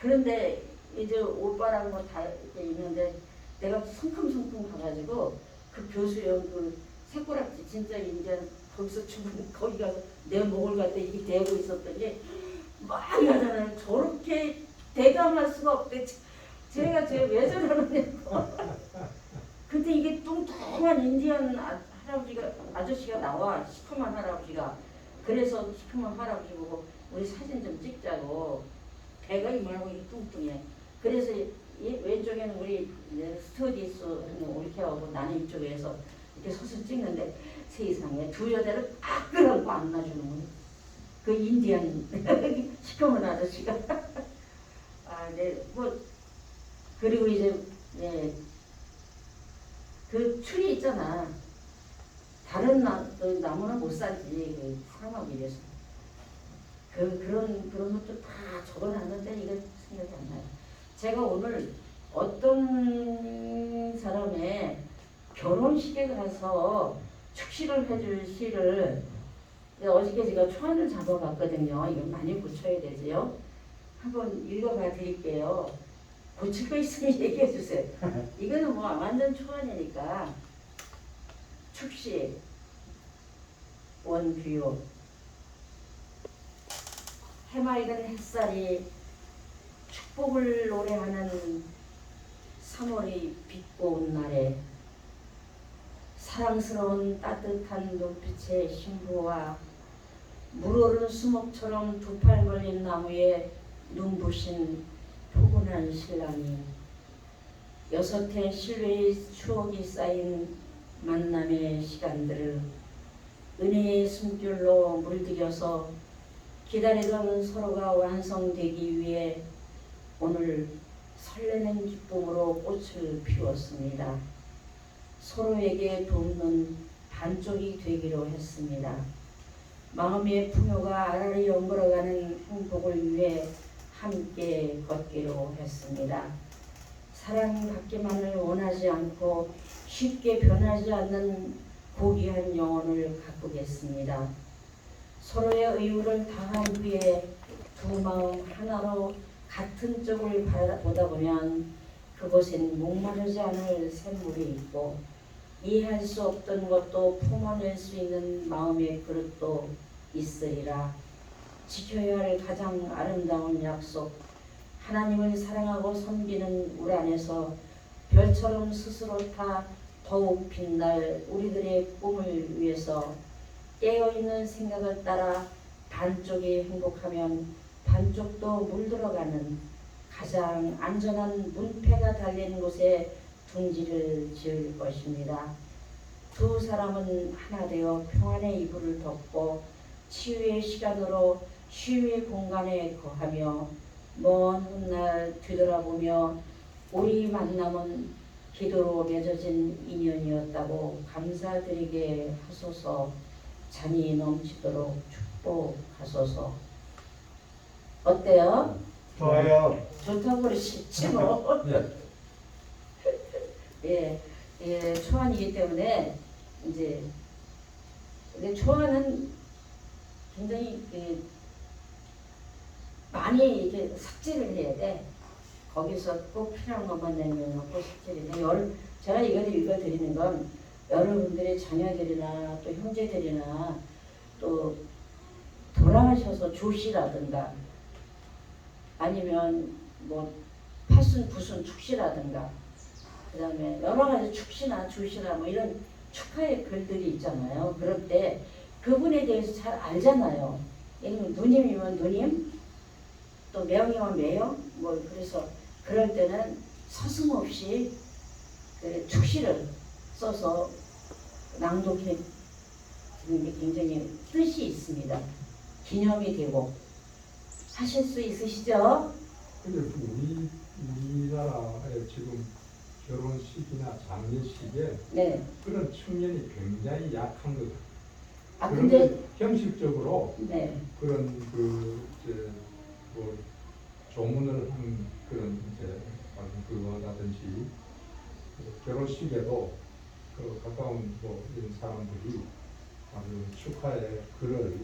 D: 그런데 이제 오빠랑 뭐 다 이렇게 있는데 내가 성큼성큼 가가지고 그 교수용 그 새꼬락지 진짜 인디안 거기서 죽은 거기 가서 내 목을 갖다 이렇게 대고 있었더니 막 하잖아요. 저렇게 대담할 수가 없대. 제가 왜 저러느냐고. 근데 이게 뚱뚱한 인디언 아저씨가 나와. 시커먼 할아버지가. 그래서 시커먼 할아버지 보고 우리 사진 좀 찍자고. 배가 이만하고 뚱뚱해. 그래서 왼쪽에는 우리 스튜디스 이렇게 하고 나는 이쪽에서 이렇게 서서 찍는데 세상에 두 여자를 아끄라고 안놔주는 거예요. 그 인디언 시커먼 아저씨가. 아, 네, 뭐 그리고 이제 그 추리 있잖아. 다른 나무는 못 살지 그 사람하고 이래서 그런 것도 다 적어놨는데 이거 생각이 안 나요. 제가 오늘 어떤 사람의 결혼식에 가서 축시를 해줄 시를 어저께 제가 초안을 잡아봤거든요. 이거 많이 고쳐야 되지요. 한번 읽어봐 드릴게요. 고칠 거 있으면 얘기해 주세요. 이거는 뭐 완전 초안이니까. 축시 원규요. 해맑은 햇살이 축복을 노래하는 3월이 빛고 온 날에 사랑스러운 따뜻한 눈빛의 신부와 물오른 수목처럼 두 팔 걸린 나무에 눈부신 포근한 신랑이 6해 신뢰의 추억이 쌓인 만남의 시간들을 은혜의 숨결로 물들여서 기다리던 서로가 완성되기 위해 오늘 설레는 기쁨으로 꽃을 피웠습니다. 서로에게 돕는 반쪽이 되기로 했습니다. 마음의 풍요가 알알이 연걸어가는 행복을 위해 함께 걷기로 했습니다. 사랑받기만을 원하지 않고 쉽게 변하지 않는 고귀한 영혼을 가꾸겠습니다. 서로의 의무를 다한 후에 두 마음 하나로 같은 쪽을 바라보다 보면 그곳엔 목마르지 않을 샘물이 있고 이해할 수 없던 것도 품어낼 수 있는 마음의 그릇도 있으리라. 지켜야 할 가장 아름다운 약속, 하나님을 사랑하고 섬기는 울 안에서 별처럼 스스로 타 더욱 빛날 우리들의 꿈을 위해서 깨어있는 생각을 따라 반쪽이 행복하면 반쪽도 물들어가는 가장 안전한 문패가 달린 곳에 둥지를 지을 것입니다. 두 사람은 하나 되어 평안의 이불을 덮고 치유의 시간으로 쉼의 공간에 거하며 먼 훗날 뒤돌아보며 우리 만남은 기도로 맺어진 인연이었다고 감사드리게 하소서. 잔이 넘치도록 축복하소서. 어때요?
A: 좋아요.
D: 좋다고 그러시지 뭐. 예, 초안이기 때문에 이제 근데 초안은 굉장히 많이 이렇게 삭제를 해야 돼. 거기서 꼭 필요한 것만 내려놓고 삭제를 해. 제가 이걸 읽어드리는 건 여러분들의 자녀들이나 또 형제들이나 또 돌아가셔서 조시라든가 아니면 뭐 팔순 구순 축시라든가 그 다음에 여러 가지 축시나 조시나 뭐 이런 축하의 글들이 있잖아요. 그럴 때 그분에 대해서 잘 알잖아요. 예를 들면 누님이면 누님, 또 매형이면 매형, 뭐 그래서 그럴 때는 서슴없이 그 축시를 써서 낭독해 드리는 게 굉장히 뜻이 있습니다. 기념이 되고 하실 수 있으시죠?
E: 근데 우리나라의 지금 결혼식이나 장례식에
D: 네.
E: 그런 측면이 굉장히 약한 것 같아요.
D: 아
E: 그런
D: 근데
E: 걸 형식적으로
D: 네.
E: 그런 뭐 조문을 한 그런 이제 그거라든지 결혼식에도 그 가까운 뭐 이런 사람들이 아주 축하의 글을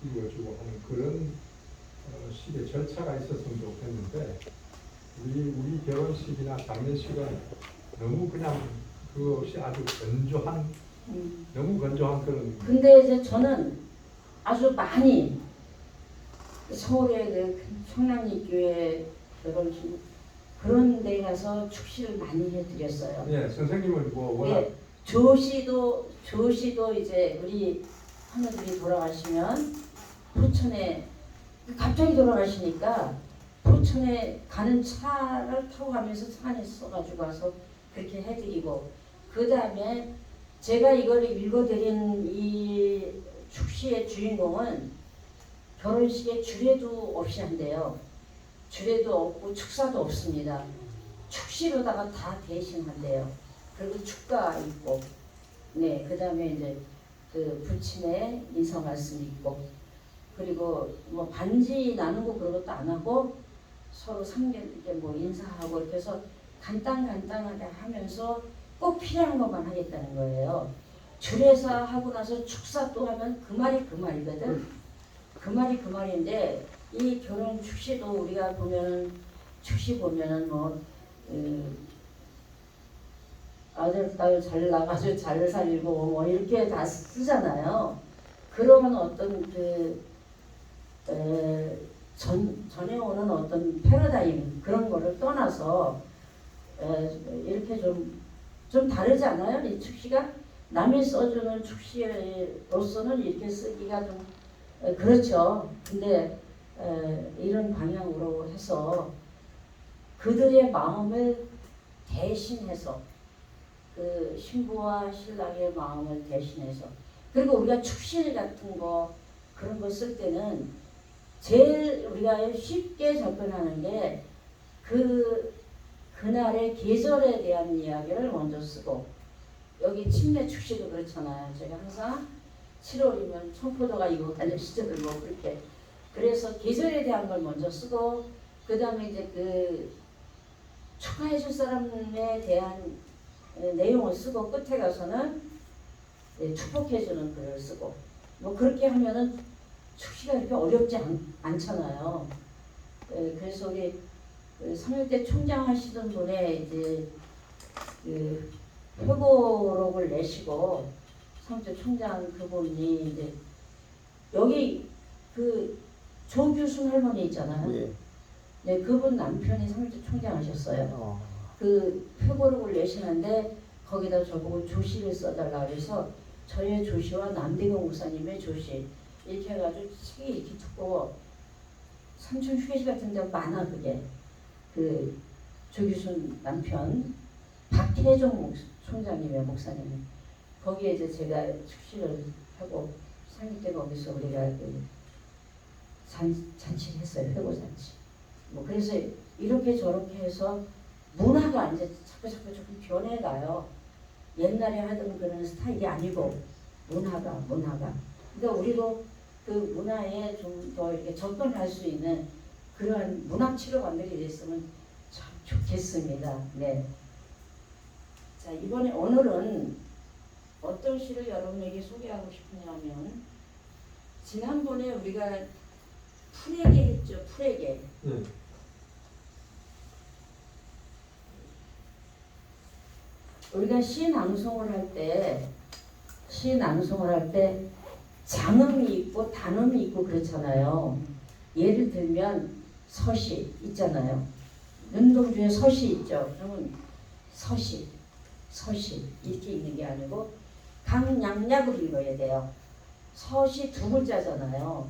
E: 읽어주고 하는 그런 식의 절차가 있었으면 좋겠는데 우리 결혼식이나 장례식은 너무 그냥 그것이 아주 건조한 너무 건조한 그런.
D: 근데 이제 저는 아주 많이 서울의 그 청량리교회 결혼식 그런 데 가서 축시를 많이 해드렸어요.
E: 예, 선생님은 뭐 워낙
D: 예, 조시도 이제 우리 하느님이 돌아가시면 포천에 갑자기 돌아가시니까 포천에 가는 차를 타고 가면서 차 안에 써가지고 와서 그렇게 해드리고 그 다음에 제가 이걸 읽어드린 이 축시의 주인공은 결혼식에 주례도 없이 한대요. 주례도 없고 축사도 없습니다. 축시로다가 다 대신한대요. 그리고 축가 있고, 네, 그 다음에 이제 그 부친의 인사 말씀 있고, 그리고 뭐 반지 나누고 그런 것도 안 하고 서로 상견 뭐 인사하고 이렇게 해서 간단하게 하면서 꼭 필요한 것만 하겠다는 거예요. 주례사 하고 나서 축사 또 하면 그 말이 그 말이거든. 그 말이 그 말인데 이 결혼 축시도 우리가 보면은 축시 보면은 뭐 아들 딸 잘 나가지고 잘 살고 뭐 이렇게 다 쓰잖아요. 그러면 어떤 전에 오는 어떤 패러다임 그런 거를 떠나서 이렇게 좀 다르지 않아요? 이 축시가 남이 써주는 축시로서는 이렇게 쓰기가 좀 그렇죠. 근데 이런 방향으로 해서 그들의 마음을 대신해서 그 신부와 신랑의 마음을 대신해서 그리고 우리가 축실 같은 거 그런 거 쓸 때는 제일 우리가 쉽게 접근하는 게 그날의 계절에 대한 이야기를 먼저 쓰고 여기 침례 축시도 그렇잖아요. 제가 항상 7월이면 청포도가 익어가는 시절을 뭐 그렇게 그래서 계절에 대한 걸 먼저 쓰고 그 다음에 이제 그 축하해 줄 사람에 대한 내용을 쓰고 끝에 가서는 축복해 주는 글을 쓰고 뭐 그렇게 하면은 축시가 이렇게 어렵지 않잖아요. 그래서 우리 삼일대 총장 하시던 분의 이제 그 회고록을 내시고 삼일대 총장 그분이 이제 여기 그 조규순 할머니 있잖아요.
A: 예.
D: 네, 그분 남편이 삼일대 총장 하셨어요. 그 회고록을 내시는데 거기다 저보고 조시를 써달라 그래서 저의 조시와 남대경 목사님의 조시 이렇게 해가지고 책이 이렇게 두꺼워 삼촌 휴게실 같은 데 많아 그게 그 조규순 남편 박혜종 총장님의 목사님이 거기에 이제 제가 축시를 하고 상일 때 거기서 우리가 그 잔치를 했어요. 회고 잔치. 뭐 그래서 이렇게 저렇게 해서 문화가 이제 자꾸 조금 변해가요. 옛날에 하던 그런 스타일이 아니고 문화가. 그러니까 우리도 그 문화에 좀 더 이렇게 접근할 수 있는 그러한 문학 치료관들이 됐으면 참 좋겠습니다. 네. 자 이번에 오늘은 어떤 시를 여러분에게 소개하고 싶으냐면 지난번에 우리가 풀에게 했죠. 풀에게.
E: 예.
D: 우리가 시 낭송을 할 때 장음이 있고 단음이 있고 그렇잖아요. 예를 들면 서시 있잖아요. 윤동주에 서시 있죠. 그러면 서시 이렇게 읽는 게 아니고 강약약으로 읽어야 돼요. 서시 두 글자잖아요.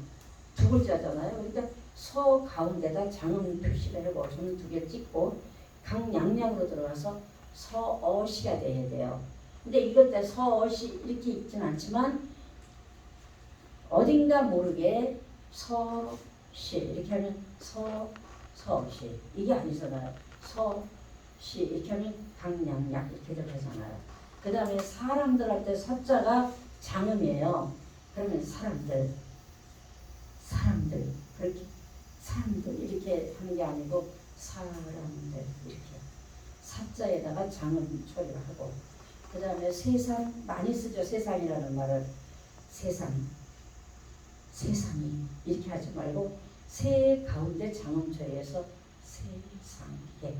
D: 그러니까 서 가운데다 장음 표시를 하고 손 두 개 찍고 강약약으로 들어가서 서어시가 돼야 돼요. 근데 이것 때 서어시 이렇게 읽진 않지만 어딘가 모르게 서시 이렇게 하면 서시 이게 아니잖아요. 서시 이렇게 하면 강약약 이렇게 들어가잖아요. 그 다음에 사람들 할 때 서자가 장음이에요. 그러면 사람들 그렇게 사람들 이렇게 하는 게 아니고 사람들 이렇게 사자에다가 장음 처리를 하고 그 다음에 세상 많이 쓰죠. 세상이라는 말을 세상이 이렇게 하지 말고 세 가운데 장음 처리해서 세상에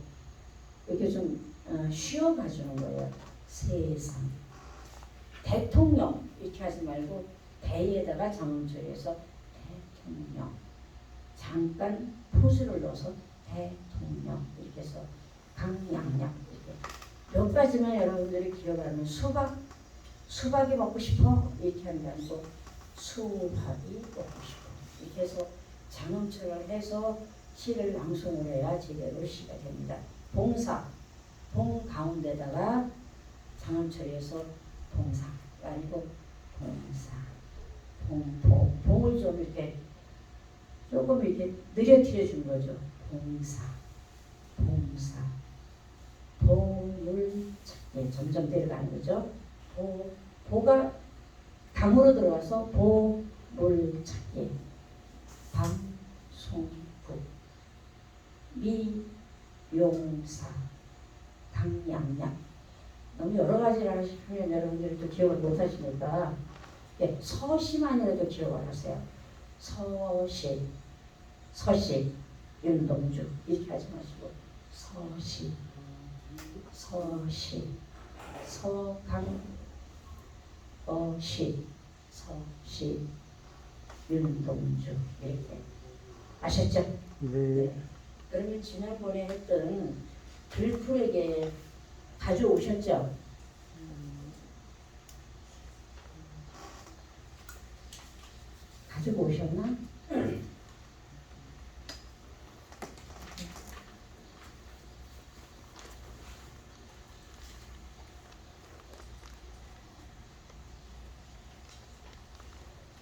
D: 이렇게 좀 쉬어가주는 거예요. 세상 대통령 이렇게 하지 말고 대에다가 장음 처리해서 대통령 잠깐 포즈를 넣어서 대통령 이렇게 해서 강약약 이렇게 몇 가지만 여러분들이 기억하면 수박이 먹고 싶어 이렇게 하는 게 아니고 수박이 먹고 싶어 이렇게 해서 장음처럼 해서 시를 낭송을 해야 제대로 시가 됩니다. 봉사 봉 가운데다가 장음 처리해서 봉사가 아니고 봉사 봉을 좀 이렇게 조금 이렇게 느려뜨려 준 거죠. 봉사 보물 찾기 점점 내려가는 거죠. 보가 강으로 들어가서 보물 찾기 방송국 미용사 강약약 너무 여러 가지를 하시면 여러분들이 또 기억을 못 하시니까 서시만이라도 기억을 하세요. 서시 윤동주 이렇게 하지 마시고 서시 서시 윤동주 이렇게 아셨죠?
A: 네.
D: 그러면 지난번에 했던 들풀에게 가져오셨죠? 가지고 오셨나?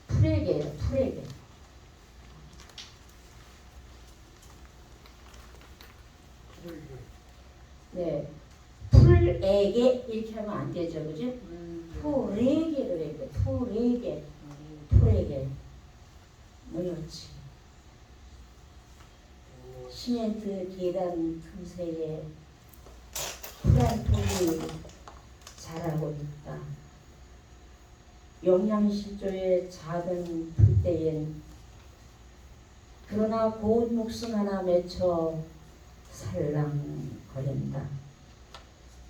D: 풀에게 네 풀에게 이렇게 하면 안 되죠, 그죠? 풀에게를 해야 돼. 풀에게 뭐였지? 시멘트 계단 틈새에 푸란 풀이 자라고 있다. 영양실조의 작은 풀대엔 그러나 고운 목숨 하나 맺혀 살랑거린다.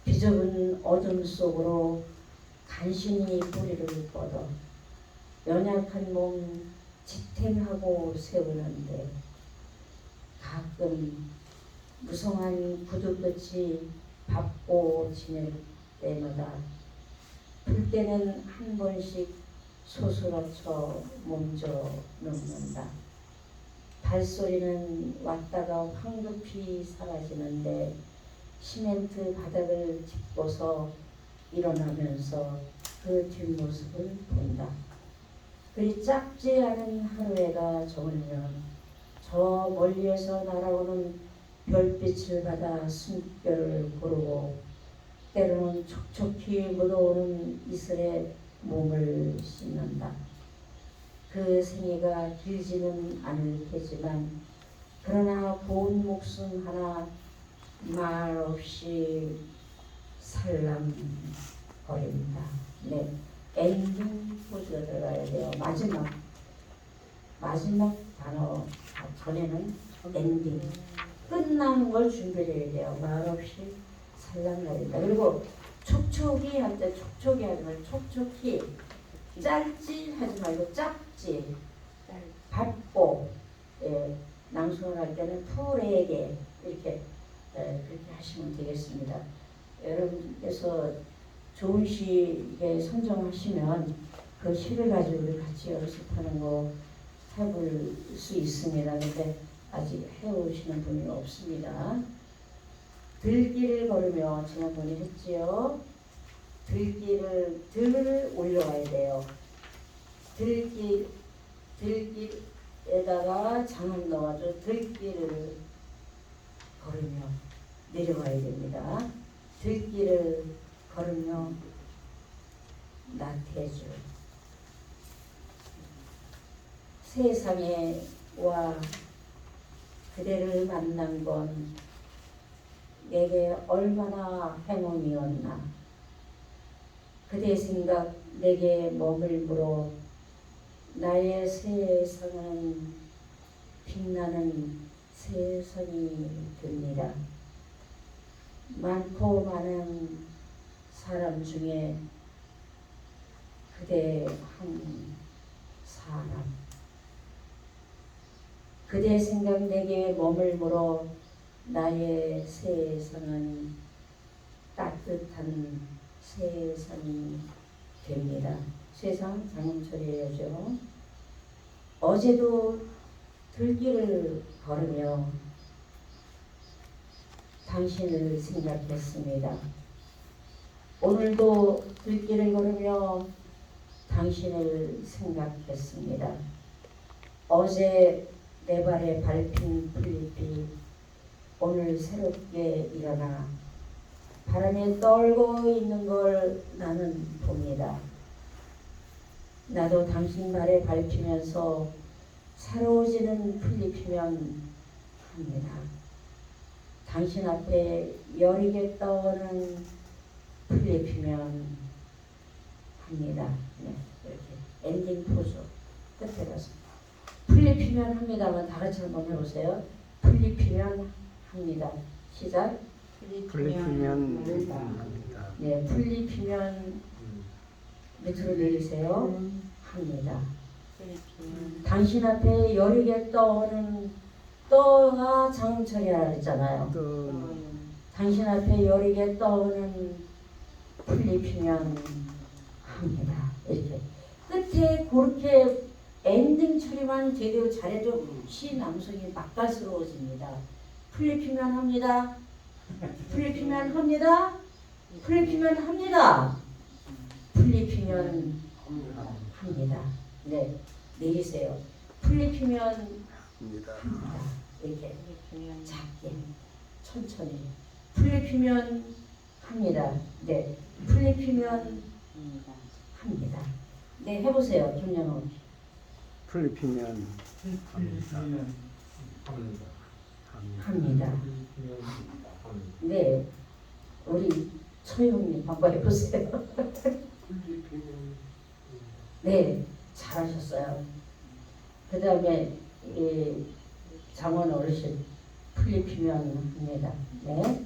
D: 비좁은 어둠 속으로 간신히 뿌리를 뻗어 연약한 몸 지탱하고 세우는데 가끔 무성한 구두 끝이 밟고 지낼 때마다 풀때는 한 번씩 소스라쳐 몸져 눕는다. 발소리는 왔다가 황급히 사라지는데 시멘트 바닥을 짚고서 일어나면서 그 뒷모습을 본다. 그리 작지 않은 하루해가 저물면 저 멀리에서 날아오는 별빛을 받아 숨결을 고르고 때로는 촉촉히 묻어오는 이슬에 몸을 씻는다. 그 생애가 길지는 않을 테지만 그러나 고운 목숨 하나 말없이 살랑거린다. 네, 엔딩 포즈가 들어가야 돼요. 마지막 마지막 단어 전에는 엔딩. 끝나는 걸 준비를 해야 돼요. 말없이 살랑거린다. 그리고 촉촉이 할 때 촉촉이 하지 말고 촉촉히. 짧지 하지 말고 짧지. 밝고. 예, 낭송을 할 때는 풀에게 이렇게 그렇게 하시면 되겠습니다. 여러분께서 좋은 시에 선정하시면 그 시를 가지고 우리 같이 연습하는 거 해볼 수 있습니다. 근데 아직 해오시는 분이 없습니다. 들길을 걸으며 지난번에 했지요. 들길을 들 올려와야 돼요. 들길에다가 장을 넣어줘. 들길을 걸으며 내려와야 됩니다. 들길을 걸으며 나태주. 세상에 와 그대를 만난 건 내게 얼마나 행운이었나. 그대 생각 내게 머물므로 나의 세상은 빛나는 세상이 됩니다. 많고 많은 사람 중에 그대 한 사람. 그대 생각 내게 머물므로 나의 세상은 따뜻한 세상이 됩니다. 세상 장음철이죠. 어제도 들길을 걸으며 당신을 생각했습니다. 오늘도 들길을 걸으며 당신을 생각했습니다. 어제 내 발에 밟힌 풀잎이 오늘 새롭게 일어나 바람에 떨고 있는 걸 나는 봅니다. 나도 당신 발에 밟히면서 새로워지는 풀잎이면 합니다. 당신 앞에 여리게 떠오르는 풀잎이면 합니다. 네, 이렇게 엔딩 포즈 끝에 가서 풀잎이면 합니다만 다 같이 한번 해보세요. 풀잎이면 합니다. 시작.
A: 풀리면
C: 합니다.
D: 네, 풀잎이면 밑으로 내리세요. 합니다. 당신 앞에 여리게 떠오는 떠가 장철이라 그랬잖아요.
A: 또
D: 당신 앞에 여리게 떠오는 풀잎이면 합니다. 이렇게 끝에 그렇게 엔딩 처리만 제대로 잘해도 시 남성이 맛깔스러워집니다. 풀잎이면 합니다. 풀잎이면 합니다. 풀잎이면 합니다. 풀잎이면 합니다. 네, 내리세요. 풀잎이면
A: 입니다.
D: 합니다. 이렇게 작게 천천히. 풀잎이면 합니다. 네, 풀잎이면 합니다. 네, 해보세요, 김연호.
A: 풀리면
E: 합니다.
D: 합니다. 네, 우리 초영님 한번 해보세요. 네, 잘하셨어요. 그 다음에 장원 어르신 풀잎이면 합니다. 네.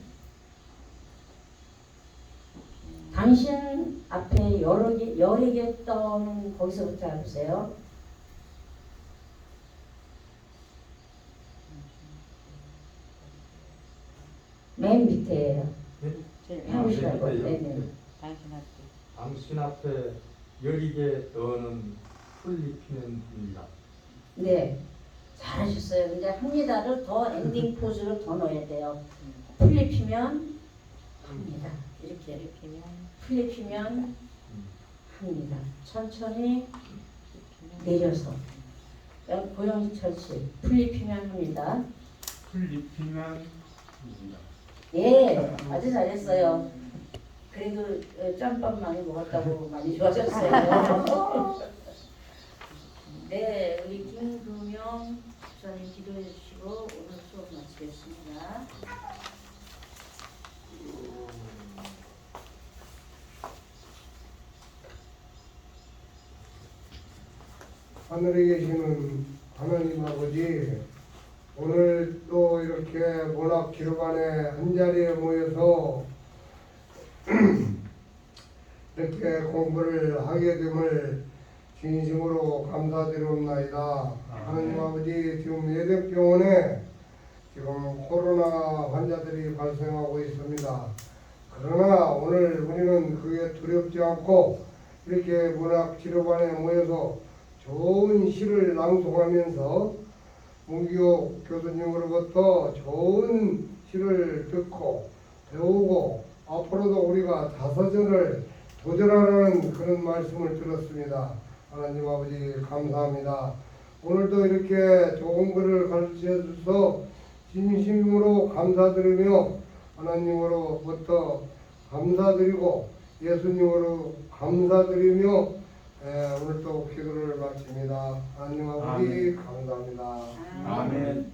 D: 당신 앞에 여러 개 떠는 거기서부터 해보세요. 맨 밑에예요. 해보시라고. 네네.
E: 당신 앞에 여리게 떠는 풀잎이면 합니다.
D: 네, 잘하셨어요. 이제 합니다를 더 엔딩 포즈를 더 넣어야 돼요. 풀잎이면 합니다. 이렇게 풀잎이면 합니다. 천천히 내려서 고영철 씨 풀잎이면 합니다.
F: 풀잎이면 입니다.
D: 예, 아주 잘했어요. 그래도 짬밥 많이 먹었다고 많이 좋아졌어요. 네, 우리 김금영 집사님 기도해 주시고 오늘 수업 마치겠습니다.
C: 하늘에 계시는 하나님 아버지, 오늘 또 이렇게 문학 기록관에 한자리에 모여서 이렇게 공부를 하게 됨을 진심으로 감사드리옵나이다. 하나님 아버지, 지금 예대병원에 지금 코로나 환자들이 발생하고 있습니다. 그러나 오늘 우리는 그게 두렵지 않고 이렇게 문학치료관에 모여서 좋은 시를 낭송하면서 문기옥 교수님으로부터 좋은 시를 듣고 배우고 앞으로도 우리가 자서전을 도전하라는 그런 말씀을 들었습니다. 하나님 아버지 감사합니다. 오늘도 이렇게 좋은 글을 가르쳐 주셔서 진심으로 감사드리며 하나님으로부터 감사드리고 예수님으로 감사드리며 오늘 또 기도를 마칩니다. 하나님 아버지 감사합니다.
F: 아멘.